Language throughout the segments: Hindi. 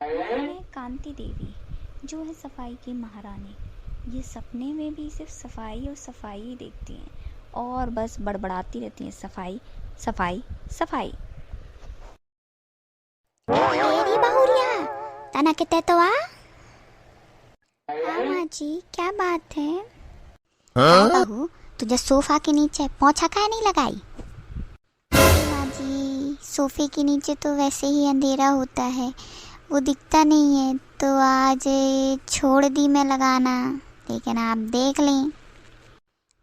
है कांति देवी, जो है सफाई की महारानी। ये सपने में भी सिर्फ सफाई और सफाई ही देखती हैं और बस बड़बड़ाती रहती हैं, सफाई सफाई सफाई। मेरी बहुरिया तना कितने तो आ। हाँ माँ जी, क्या बात है? हाँ बहू, तुझे सोफा के नीचे पोंछा काहे नहीं लगाई? माँ जी, सोफे के नीचे तो वैसे ही अंधेरा होता है, वो दिखता नहीं है, तो आज छोड़ दी मैं लगाना, लेकिन आप देख लें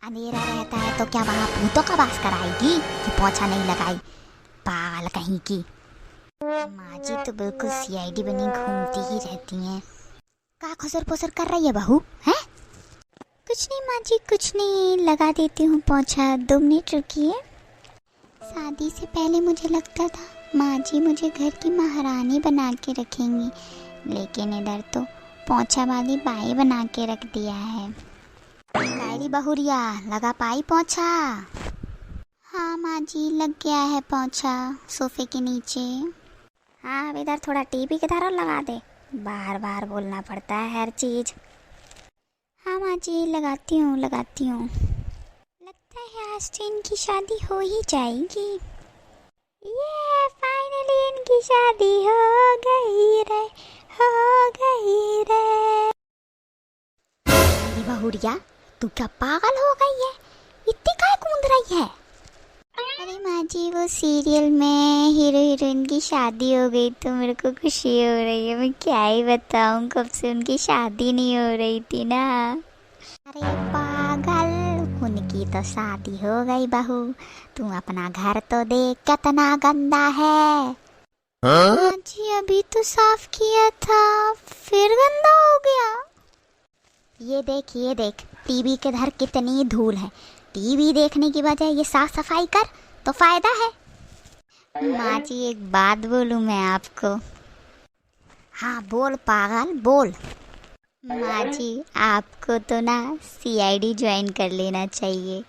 अंधेरा रहता है तो क्या वहाँ भूतों का वास कराएगी कि पोंछा नहीं लगाई? पागल कहीं की। माँ जी तो बिल्कुल सीआईडी बनी घूमती ही रहती हैं। क्या खुसर पुसर कर रही है बहू? हैं? कुछ नहीं माँ जी, कुछ नहीं, लगा देती हूँ पोंछा, 2 मिनट रुकिए। शादी से पहले मुझे लगता था माँ जी मुझे घर की महारानी बना के रखेंगी, लेकिन इधर तो पोंछा वाली बाई बना के रख दिया है। कायरी बहुरिया, लगा पाई पोंछा? हाँ माँ जी, लग गया है पोंछा सोफे के नीचे। हाँ, अब इधर थोड़ा टीवी की तरफ लगा दे, बार बार बोलना पड़ता है हर चीज। हाँ माँ जी, लगाती हूँ लगाती हूँ। लगता है आज तो इनकी शादी हो ही जाएगी। ये फाइनली इनकी शादी हो गई रे, हो गई रे। मेरी बहुरिया, तू क्या पागल हो गई है? इतनी काय कूद रही है? अरे माँ जी, वो सीरियल में हीरो हीरोइन की शादी हो गई तो मेरे को खुशी हो रही है। मैं क्या ही बताऊँ, कब से उनकी शादी नहीं हो रही थी ना। अरे पागल, उनकी तो शादी हो गई बहू, तू अपना घर तो देख कितना गंदा है। माँ जी, अभी तो साफ किया था, फिर गंदा हो गया। ये देख टीवी के घर कितनी धूल है। टीवी देखने की बजाय ये साफ सफाई कर तो फायदा है। माँ जी, एक बात बोलूँ मैं आपको? हाँ बोल पागल, बोल। माँ जी, आपको तो ना सीआईडी ज्वाइन कर लेना चाहिए,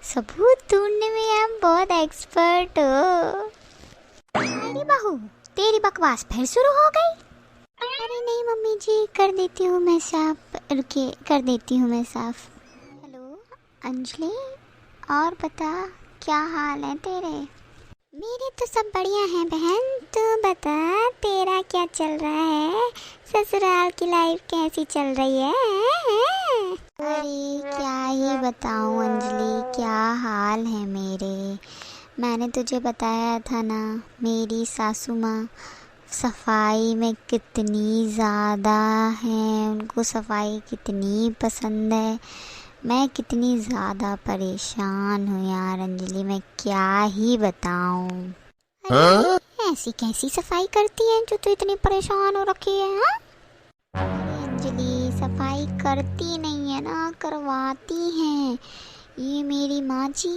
सबूत ढूंढने में आप बहुत एक्सपर्ट हो। अरे बहू, तेरी बकवास फिर शुरू हो गई? अरे नहीं मम्मी जी, कर देती हूँ मैं साफ, रुकिए कर देती हूँ मैं साफ। हेलो अंजलि, और बता क्या हाल है तेरे? मेरे तो सब बढ़िया हैं बहन, तू बता तेरा क्या चल रहा है? ससुराल की लाइफ कैसी चल रही है? अरे क्या ही बताऊं अंजलि, क्या हाल है मेरे। मैंने तुझे बताया था ना, मेरी सासू माँ सफाई में कितनी ज़्यादा है, उनको सफाई कितनी पसंद है। मैं कितनी ज़्यादा परेशान हूँ यार अंजलि, मैं क्या ही बताऊँ। अरे ऐसी कैसी सफाई करती है जो तू इतनी परेशान हो रखी है? हाँ? अरे अंजलि, सफाई करती नहीं है ना, करवाती हैं। ये मेरी माँ जी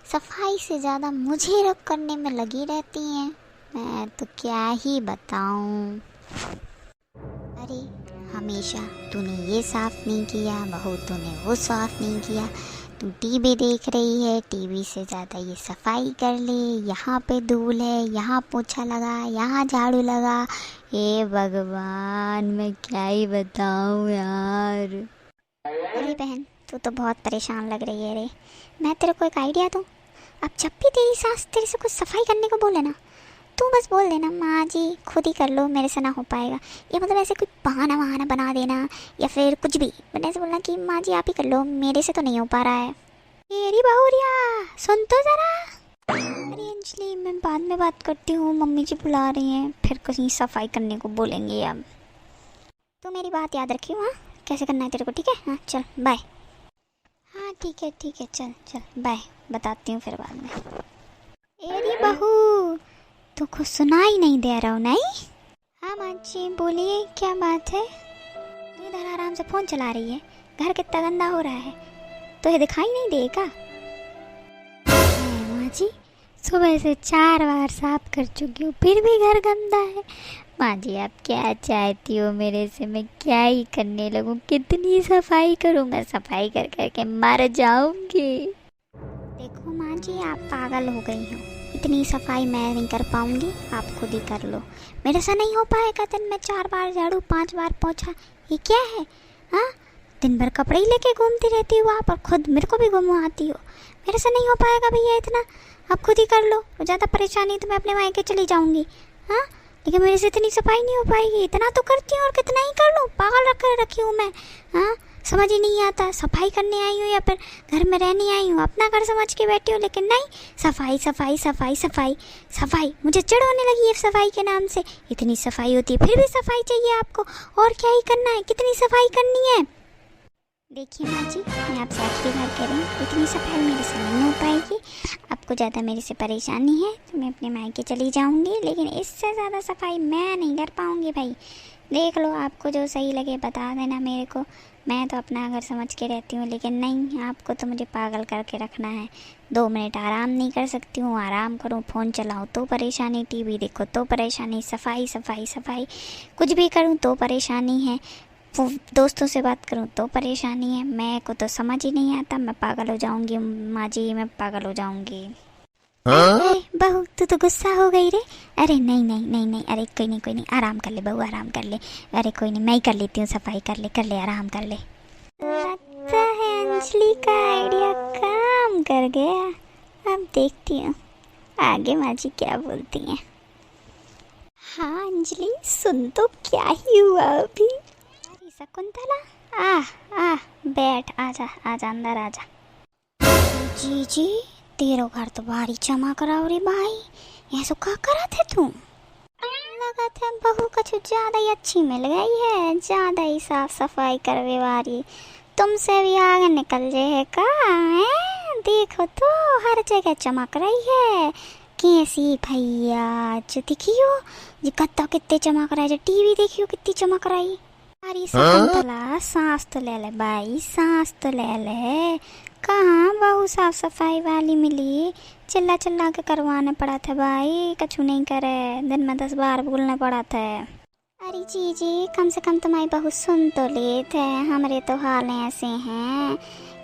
सफाई से ज़्यादा मुझे रख करने में लगी रहती हैं, मैं तो क्या ही बताऊँ। अरे हमेशा तूने ये साफ नहीं किया बहू, तूने वो साफ नहीं किया, तू टीवी देख रही है, टीवी से ज़्यादा ये सफाई कर ले, यहाँ पे धूल है, यहाँ पोछा लगा, यहाँ झाड़ू लगा। हे भगवान, मैं क्या ही बताऊँ यार। अरे बहन, तू तो बहुत परेशान लग रही है रे। मैं तेरे को एक आइडिया दूँ, अब जब भी तेरी सास तेरे से कुछ सफाई करने को बोले ना, तू बस बोल देना माँ जी खुद ही कर लो, मेरे से ना हो पाएगा। या मतलब ऐसे कोई बहाना वहाना बना देना, या फिर कुछ भी, बट ऐसे बोलना कि माँ जी आप ही कर लो, मेरे से तो नहीं हो पा रहा है। तेरी बहुरिया सुन तो जरा। अरे अंजलि, मैं बाद में बात करती हूँ, मम्मी जी बुला रही हैं, फिर कहीं सफाई करने को बोलेंगे। अब तो मेरी बात याद रखियो, हाँ कैसे करना है तेरे को, ठीक है? हाँ चल बाय। हाँ ठीक है, चल चल बाय, बताती हूँ फिर बाद में। एरी बहू, तो कुछ सुनाई नहीं दे रहा हूँ नहीं? हाँ माँ जी बोलिए, क्या बात है? तू इधर आराम से फ़ोन चला रही है, घर कितना गंदा हो रहा है, तो ये दिखाई नहीं देगा? माँ जी सुबह से 4 बार साफ कर चुकी हूँ, फिर भी घर गंदा है। माँ जी आप क्या चाहती हो मेरे से, मैं क्या ही करने लगूँ, कितनी सफाई करूँ मैं, सफाई कर कर के मर जाऊँगी। देखो माँ जी, आप पागल हो गई हो, इतनी सफाई मैं नहीं कर पाऊंगी, आप खुद ही कर लो। मेरे से नहीं हो पाएगा दिन में 4 बार झाड़ू 5 बार पोछा, ये क्या है? हाँ, दिन भर कपड़े ही लेके घूमती रहती हो आप और खुद मेरे को भी घुमाती हो। मेरे से नहीं हो पाएगा भैया इतना, आप खुद ही कर लो। और ज़्यादा परेशानी तो मैं अपने मायके चली जाऊंगी। हाँ, लेकिन मेरे से इतनी सफाई नहीं हो पाएगी। इतना तो करती हूँ और कितना ही कर लूँ, पागल रखी हूँ मैं। हाँ, समझ ही नहीं आता, सफाई करने आई हूँ या फिर घर में रहने आई हूँ, अपना घर समझ के बैठी हूँ, लेकिन नहीं, सफाई सफाई सफाई सफाई सफाई। मुझे चिढ़ होने लगी है सफाई के नाम से। इतनी सफाई होती है फिर भी सफाई चाहिए आपको, और क्या ही करना है, कितनी सफाई करनी है? देखिए माँ जी, मैं आपसे आखिरी बार कह रही हूँ, इतनी सफाई मेरे से नहीं हो पाएगी। आपको ज़्यादा मेरे से परेशानी है तो मैं अपने मायके चली जाऊँगी, लेकिन इससे ज़्यादा सफाई मैं नहीं कर पाऊँगी भाई। देख लो, आपको जो सही लगे बता देना मेरे को। मैं तो अपना घर समझ के रहती हूँ, लेकिन नहीं, आपको तो मुझे पागल करके रखना है। 2 मिनट आराम नहीं कर सकती हूँ, आराम करूँ, फ़ोन चलाऊँ तो परेशानी, टीवी देखो तो परेशानी, सफाई सफाई सफाई, कुछ भी करूँ तो परेशानी है, दोस्तों से बात करूँ तो परेशानी है। मैं को तो समझ ही नहीं आता, मैं पागल हो जाऊँगी माँ जी, मैं पागल हो जाऊँगी। बहू तू तो गुस्सा हो गई रे। अरे नहीं नहीं नहीं नहीं, अरे कोई नहीं, आराम कर ले बहू, आराम कर ले। अरे कोई नहीं, मैं ही कर लेती हूँ सफाई, कर ले, आराम कर ले। लगता है अंजलि का आइडिया काम कर गया। अब देखती हूँ आगे माँ जी क्या बोलती हैं। हाँ अंजलि, सुन तो क्या ही हुआ अभी। अरे शकुंतला, बैठ, आजा अंदर आजा। जी तेरो घर तो भारी चमक रहा रे भाई, ऐसा क्या करा थे तू? लगा था बहू कुछ ज्यादा ही अच्छी मिल गई है, ज्यादा ही साफ सफाई करवे वाली, तुमसे भी आगे निकल जाए का है? देखो तो हर जगह चमक रही है। कैसी भैया जो दिखियो, ये कत्ता कितने चमक रहा है, जो टीवी देखियो कितनी चमक रही। अरे शकुंतला, सांस तो ले ले भाई, सांस तो ले ले। कहाँ बहू साफ सफाई वाली मिली, चिल्ला के करवाने पड़ा था भाई, कछु नहीं करे, दिन में 10 बार बोलने पड़ा था। अरे जी, कम से कम तुम्हारी बहू सुन तो लेते। हमारे तो हाल ऐसे हैं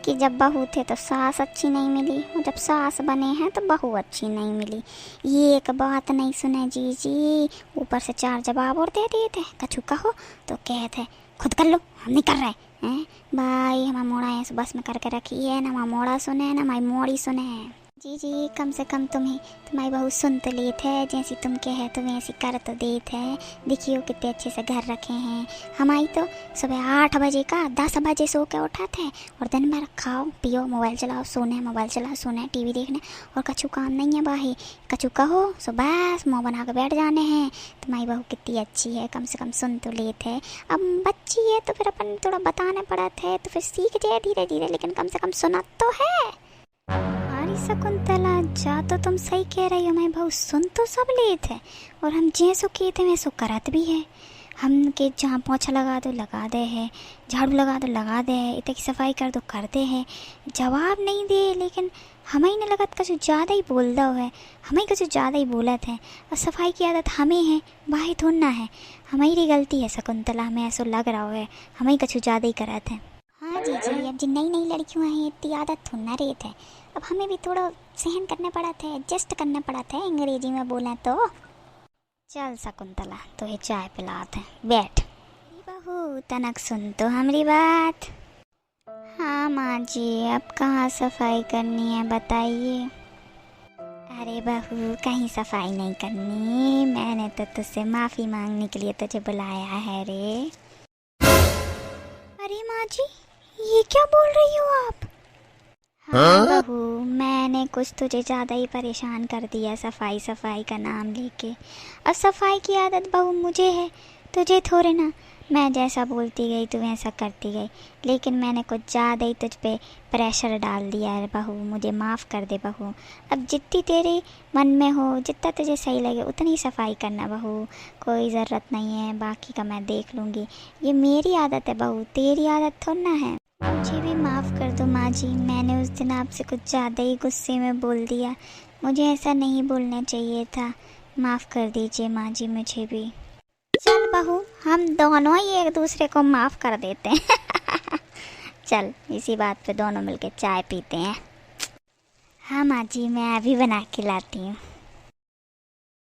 कि जब बहू थे तो सास अच्छी नहीं मिली, और जब सास बने हैं तो बहू अच्छी नहीं मिली। ये एक बात नहीं सुने जी, ऊपर से 4 जवाब और दे देते। कछु कहो तो कहते खुद कर लो, हम नहीं कर रहे हैं भाई। हमारा मोड़ा ऐसे बस में करके रखी है, ना हमारा मोड़ा सुने ना हमारी मोड़ी सुने। जी, कम से कम तुम्हारी बहू सुन तो लेते है, जैसी तुम कहे तो वैसी कर तो देते है। देखियो कितने अच्छे से घर रखे हैं। हमारी तो सुबह 8 बजे का 10 बजे सो के उठाते हैं, और दिन भर खाओ पियो, मोबाइल चलाओ सोने, टीवी देखने, और कछु काम नहीं है भाई। कछु कहो सो बस मुँह बना के बैठ जाने हैं। तुम्हारी बहू कितनी अच्छी है, कम से कम सुन तो लेते है। अब बच्ची है तो फिर अपन थोड़ा बताने पड़ा था, तो फिर सीख जाए धीरे धीरे, लेकिन कम से कम सुना तो है। शकुंतला, जा तो तुम सही कह रही हो, मैं बहू सुन तो सब लेते हैं, और हम जैसो किए थे वैसो करत भी है। हम के जहाँ पोछा लगा दो लगा दे है, झाड़ू लगा दो लगा दे है, इतनी सफाई कर दो करते हैं। जवाब नहीं दे, लेकिन हमें ही नहीं लगत कुछ ज़्यादा ही बोल दो है, हमें कुछ ज़्यादा ही बोलत है। और सफाई की आदत हमें है, भाई थोड़ा ना है। हमारी गलती है शकुंतला, हमें ऐसा लग रहा है, हमें कुछ ज़्यादा ही करत है। हाँ जी, अब जिन नई लड़कियों हैं इतनी आदत थोड़ा ना रहते हैं, अब हमें भी थोड़ा सहन करना पड़ा था, एडजस्ट करना पड़ा था, अंग्रेजी में बोला तो। चल शकुंतला, तो ये चाय पिलाते हैं, बैठ। बहू तनक सुन तो हमारी बात। हाँ माँ जी, अब कहाँ सफाई करनी है बताइए। अरे बहू, कहीं सफाई नहीं करनी, मैंने तो तुझसे माफ़ी मांगने के लिए तुझे बुलाया है रे। अरे माँ जी, ये क्या बोल रही हो आप? हाँ बहू, मैंने कुछ तुझे ज़्यादा ही परेशान कर दिया सफाई का नाम लेके। और सफाई की आदत बहू मुझे है, तुझे थोड़े ना। मैं जैसा बोलती गई तू वैसा करती गई, लेकिन मैंने कुछ ज़्यादा ही तुझ पे प्रेशर डाल दिया है बहू, मुझे माफ़ कर दे बहू। अब जितनी तेरे मन में हो, जितना तुझे सही लगे उतनी सफाई करना बहू, कोई ज़रूरत नहीं है, बाकी का मैं देख लूँगी। ये मेरी आदत है बहू, तेरी आदत थोड़ा ना है। मुझे भी माफ़ कर दो माँ जी, मैंने उस दिन आपसे कुछ ज़्यादा ही गुस्से में बोल दिया, मुझे ऐसा नहीं बोलना चाहिए था। माफ़ कर दीजिए माँ जी मुझे भी। चल बहू, हम दोनों ही एक दूसरे को माफ़ कर देते हैं। चल इसी बात पे दोनों मिलके चाय पीते हैं। हाँ माँ जी, मैं अभी बना के लाती हूँ।